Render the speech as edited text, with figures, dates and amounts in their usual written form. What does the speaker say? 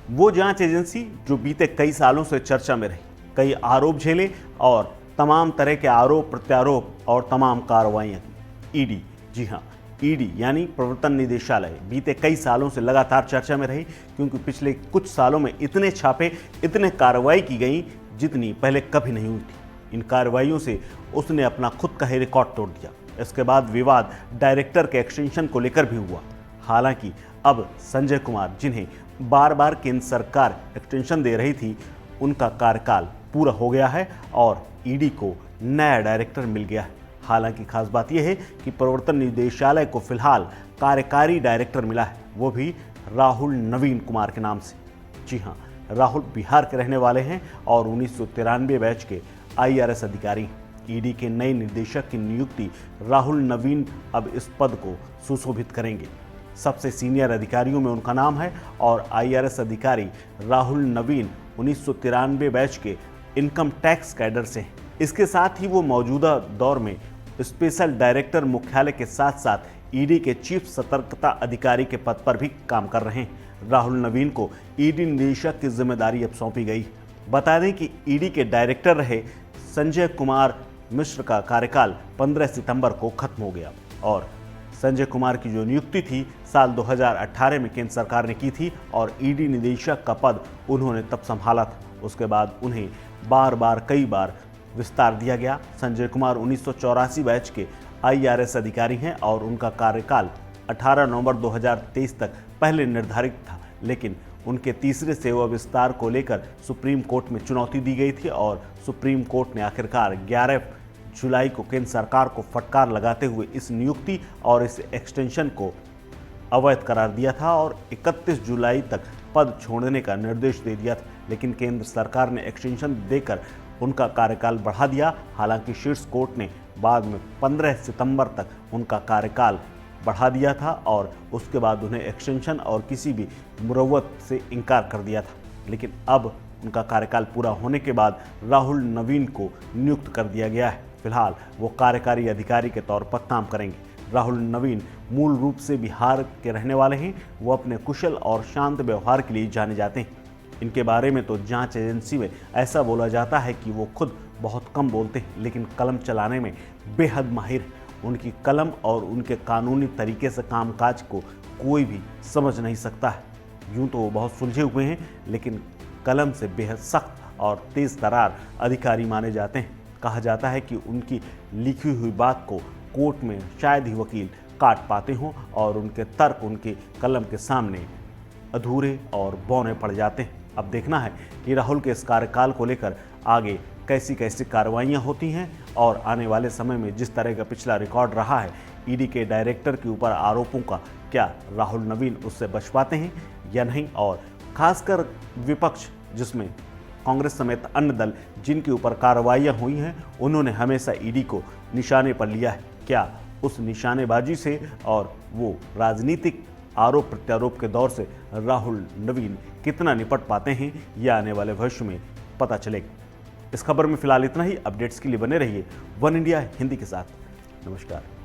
वो जांच एजेंसी जो बीते कई सालों से चर्चा में रही, कई आरोप झेले और तमाम तरह के आरोप प्रत्यारोप और तमाम कार्रवाइयां की। ईडी, जी हाँ, ईडी यानी प्रवर्तन निदेशालय बीते कई सालों से लगातार चर्चा में रही, क्योंकि पिछले कुछ सालों में इतने छापे, इतने कार्रवाई की गई जितनी पहले कभी नहीं हुई थी। इन कार्रवाइयों से उसने अपना खुद का ही रिकॉर्ड तोड़ दिया। इसके बाद विवाद डायरेक्टर के एक्सटेंशन को लेकर भी हुआ। हालांकि अब संजय कुमार, जिन्हें बार बार केंद्र सरकार एक्सटेंशन दे रही थी, उनका कार्यकाल पूरा हो गया है और ईडी को नया डायरेक्टर मिल गया है। हालांकि खास बात यह है कि प्रवर्तन निदेशालय को फिलहाल कार्यकारी डायरेक्टर मिला है, वो भी राहुल नवीन कुमार के नाम से। जी हाँ, राहुल बिहार के रहने वाले हैं और 1993 बैच के IRS अधिकारी हैं। ईडी के नए निदेशक की नियुक्ति राहुल नवीन अब इस पद को सुशोभित करेंगे। सबसे सीनियर अधिकारियों में उनका नाम है और IRS अधिकारी राहुल नवीन 1993 बैच के इनकम टैक्स कैडर से हैं। इसके साथ ही वो मौजूदा दौर में स्पेशल डायरेक्टर मुख्यालय के साथ साथ ईडी के चीफ सतर्कता अधिकारी के पद पर भी काम कर रहे हैं। राहुल नवीन को ईडी निदेशक की जिम्मेदारी अब सौंपी गई। बता दें कि ईडी के डायरेक्टर रहे संजय कुमार मिश्र का कार्यकाल 15 सितंबर को खत्म हो गया और संजय कुमार की जो नियुक्ति थी साल 2018 में केंद्र सरकार ने की थी और ईडी निदेशक का पद उन्होंने तब संभाला था। उसके बाद उन्हें कई बार विस्तार दिया गया। संजय कुमार 1984 बैच के IRS अधिकारी हैं और उनका कार्यकाल 18 नवंबर 2023 तक पहले निर्धारित था, लेकिन उनके तीसरे सेवा विस्तार को लेकर सुप्रीम कोर्ट में चुनौती दी गई थी और सुप्रीम कोर्ट ने आखिरकार 11 जुलाई को केंद्र सरकार को फटकार लगाते हुए इस नियुक्ति और इस एक्सटेंशन को अवैध करार दिया था और 31 जुलाई तक पद छोड़ने का निर्देश दे दिया था। लेकिन केंद्र सरकार ने एक्सटेंशन देकर उनका कार्यकाल बढ़ा दिया। हालांकि शीर्ष कोर्ट ने बाद में 15 सितंबर तक उनका कार्यकाल बढ़ा दिया था और उसके बाद उन्हें एक्सटेंशन और किसी भी मुरव्वत से इनकार कर दिया था। लेकिन अब उनका कार्यकाल पूरा होने के बाद राहुल नवीन को नियुक्त कर दिया गया है। फिलहाल वो कार्यकारी अधिकारी के तौर पर काम करेंगे। राहुल नवीन मूल रूप से बिहार के रहने वाले हैं। वो अपने कुशल और शांत व्यवहार के लिए जाने जाते हैं। इनके बारे में तो जांच एजेंसी में ऐसा बोला जाता है कि वो खुद बहुत कम बोलते हैं, लेकिन कलम चलाने में बेहद माहिर हैं। उनकी कलम और उनके कानूनी तरीके से कामकाज को कोई भी समझ नहीं सकता है। यूँ तो वो बहुत सुलझे हुए हैं, लेकिन कलम से बेहद सख्त और तेज तरार अधिकारी माने जाते हैं। कहा जाता है कि उनकी लिखी हुई बात को कोर्ट में शायद ही वकील काट पाते हों और उनके तर्क उनके कलम के सामने अधूरे और बौने पड़ जाते हैं। अब देखना है कि राहुल के इस कार्यकाल को लेकर आगे कैसी कैसी कार्रवाइयाँ होती हैं और आने वाले समय में जिस तरह का पिछला रिकॉर्ड रहा है ईडी के डायरेक्टर के ऊपर आरोपों का, क्या राहुल नवीन उससे बच पाते हैं या नहीं। और खासकर विपक्ष, जिसमें कांग्रेस समेत अन्य दल जिनके ऊपर कार्रवाइयाँ हुई हैं, उन्होंने हमेशा ईडी को निशाने पर लिया है। क्या उस निशानेबाजी से और वो राजनीतिक आरोप प्रत्यारोप के दौर से राहुल नवीन कितना निपट पाते हैं, यह आने वाले भविष्य में पता चलेगा। इस खबर में फिलहाल इतना ही। अपडेट्स के लिए बने रहिए वन इंडिया हिंदी के साथ। नमस्कार।